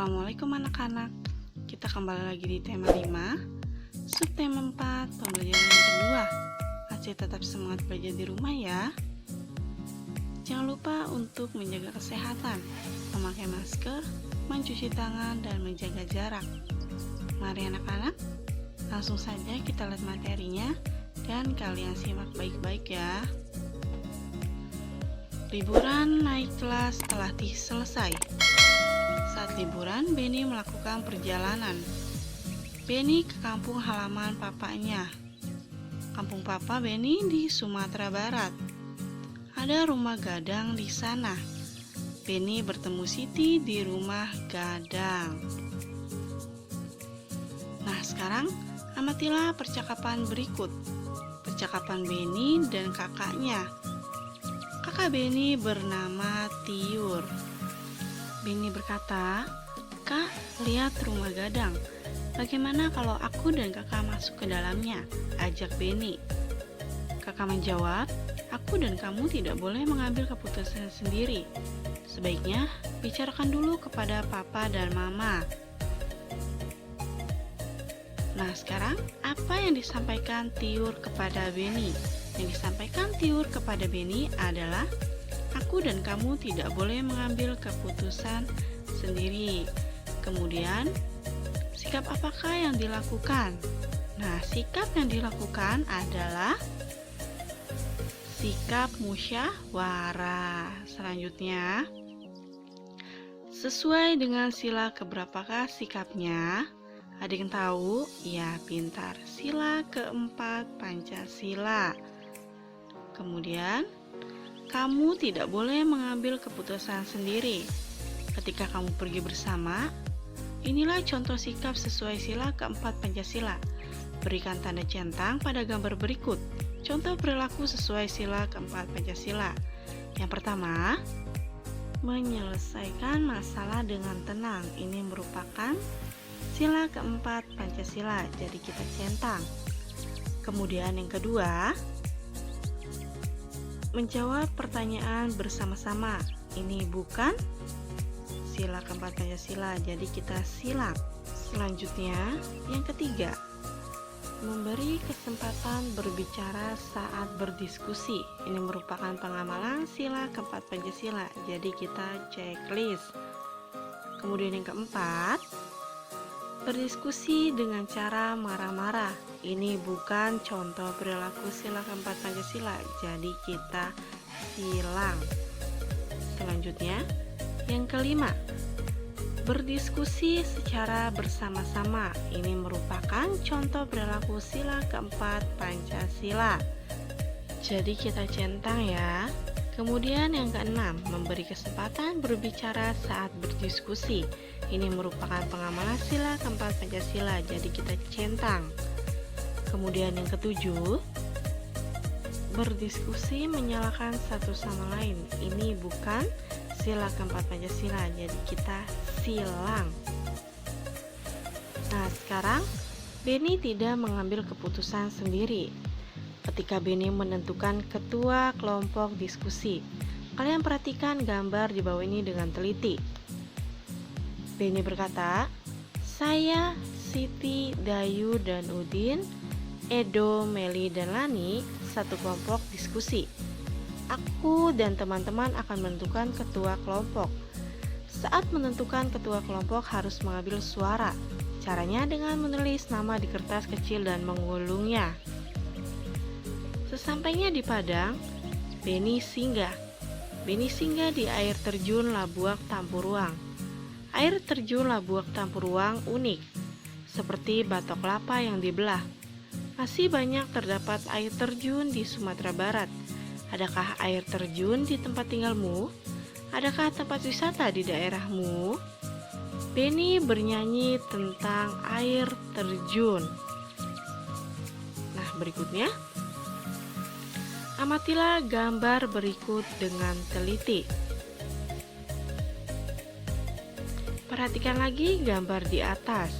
Assalamualaikum anak-anak. Kita kembali lagi di tema 5, subtema 4, pembelajaran yang kedua. Aceh tetap semangat belajar di rumah ya. Jangan lupa untuk menjaga kesehatan, memakai masker, mencuci tangan, dan menjaga jarak. Mari anak-anak, langsung saja kita lihat materinya dan kalian simak baik-baik ya. Liburan naik kelas telah selesai. Saat liburan, Benny melakukan perjalanan. Benny ke kampung halaman papanya. Kampung papa Benny di Sumatera Barat. Ada rumah gadang di sana. Benny bertemu Siti di rumah gadang. Nah, sekarang amatilah percakapan berikut. Percakapan Benny dan kakaknya. Kakak Benny bernama Tiur. Benny berkata, "Kak, lihat rumah gadang. Bagaimana kalau aku dan kakak masuk ke dalamnya?" ajak Benny. Kakak menjawab, "Aku dan kamu tidak boleh mengambil keputusan sendiri. Sebaiknya bicarakan dulu kepada papa dan mama." Nah, sekarang apa yang disampaikan Tiur kepada Benny? Yang disampaikan Tiur kepada Benny adalah, "Aku dan kamu tidak boleh mengambil keputusan sendiri." Kemudian, sikap apakah yang dilakukan? Nah, sikap yang dilakukan adalah sikap musyawarah. Selanjutnya, sesuai dengan sila keberapakah sikapnya? Ada yang tahu? Ya, pintar. Sila keempat Pancasila. Kemudian, kamu tidak boleh mengambil keputusan sendiri. Ketika kamu pergi bersama, inilah contoh sikap sesuai sila keempat Pancasila. Berikan tanda centang pada gambar berikut. Contoh perilaku sesuai sila keempat Pancasila. Yang pertama, menyelesaikan masalah dengan tenang. Ini merupakan sila keempat Pancasila, jadi kita centang. Kemudian yang kedua, menjawab pertanyaan bersama-sama. Ini bukan sila keempat Pancasila, jadi kita silang. Selanjutnya, yang ketiga, memberi kesempatan berbicara saat berdiskusi. Ini merupakan pengamalan sila keempat Pancasila, jadi kita checklist. Kemudian yang keempat, berdiskusi dengan cara marah-marah. Ini bukan contoh perilaku sila keempat Pancasila, jadi kita silang. Selanjutnya, yang kelima, berdiskusi secara bersama-sama. Ini merupakan contoh perilaku sila keempat Pancasila, jadi kita centang ya. Kemudian yang keenam, memberi kesempatan berbicara saat berdiskusi. Ini merupakan pengamalan sila keempat Pancasila, jadi kita centang. Kemudian yang ketujuh, berdiskusi menyalahkan satu sama lain. Ini bukan sila keempat Pancasila, jadi kita silang. Nah, sekarang Benny tidak mengambil keputusan sendiri. Ketika Benny menentukan ketua kelompok diskusi, kalian perhatikan gambar di bawah ini dengan teliti. Benny berkata, "Saya, Siti, Dayu, dan Udin, Edo, Meli, dan Lani satu kelompok diskusi. Aku dan teman-teman akan menentukan ketua kelompok. Saat menentukan ketua kelompok harus mengambil suara. Caranya dengan menulis nama di kertas kecil dan menggulungnya. Sesampainya di padang, Benny singgah. Benny singgah di air terjun Labuak Tampuruang. Air terjun Labuak Tampuruang unik, seperti batok kelapa yang dibelah. Masih banyak terdapat air terjun di Sumatera Barat. Adakah air terjun di tempat tinggalmu? Adakah tempat wisata di daerahmu?" Benny bernyanyi tentang air terjun. Nah, berikutnya, amatilah gambar berikut dengan teliti. Perhatikan lagi gambar di atas.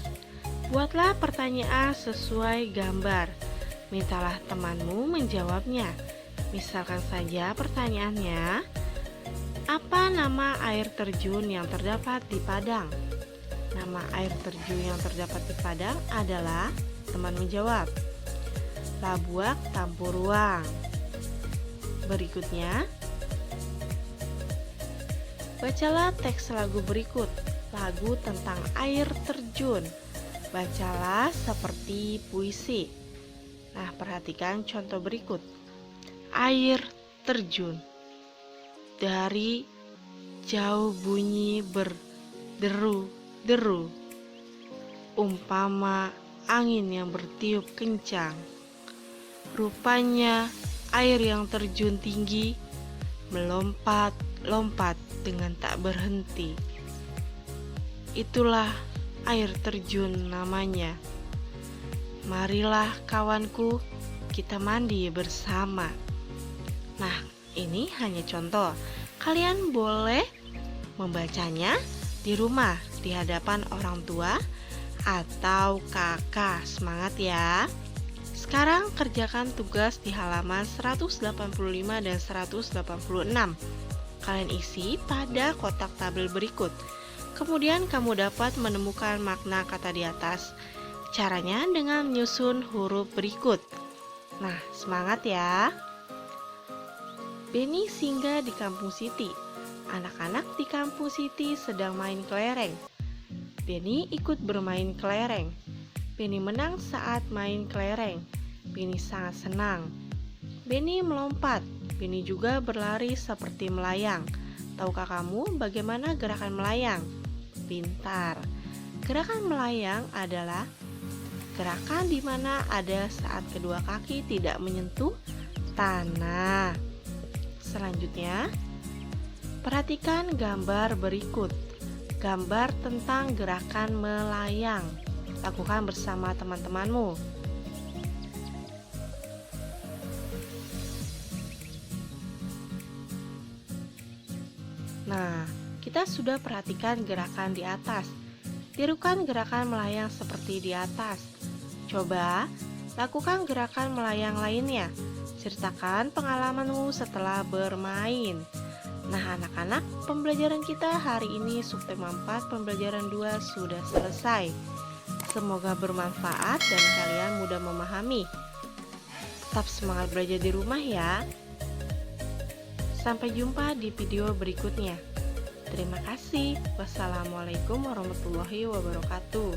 Buatlah pertanyaan sesuai gambar. Mintalah temanmu menjawabnya. Misalkan saja pertanyaannya, apa nama air terjun yang terdapat di Padang? Nama air terjun yang terdapat di Padang adalah, teman menjawab, Labuak Tampuruang. Berikutnya, bacalah teks lagu berikut, lagu tentang air terjun. Bacalah seperti puisi. Nah, perhatikan contoh berikut. Air terjun. Dari jauh bunyi berderu-deru, umpama angin yang bertiup kencang. Rupanya air yang terjun tinggi, melompat-lompat dengan tak berhenti. Itulah air terjun namanya. Marilah kawanku, kita mandi bersama. Nah, ini hanya contoh. Kalian boleh membacanya di rumah, di hadapan orang tua atau kakak. Semangat ya. Sekarang kerjakan tugas di halaman 185 dan 186. Kalian isi pada kotak tabel berikut. Kemudian kamu dapat menemukan makna kata di atas. Caranya dengan menyusun huruf berikut. Nah, semangat ya. Benny singgah di kampung Siti. Anak-anak di kampung Siti sedang main kelereng. Benny ikut bermain kelereng. Benny menang saat main kelereng. Benny sangat senang. Benny melompat. Benny juga berlari seperti melayang. Tahukah kamu bagaimana gerakan melayang? Pintar. Gerakan melayang adalah gerakan di mana ada saat kedua kaki tidak menyentuh tanah. Selanjutnya, perhatikan gambar berikut. Gambar tentang gerakan melayang. Lakukan bersama teman-temanmu. Nah, kita sudah perhatikan gerakan di atas. Tirukan gerakan melayang seperti di atas. Coba lakukan gerakan melayang lainnya. Ceritakan pengalamanmu setelah bermain. Nah, anak-anak, pembelajaran kita hari ini subtema 4 pembelajaran 2 sudah selesai. Semoga bermanfaat dan kalian mudah memahami. Tetap semangat belajar di rumah ya. Sampai jumpa di video berikutnya. Terima kasih. Wassalamualaikum warahmatullahi wabarakatuh.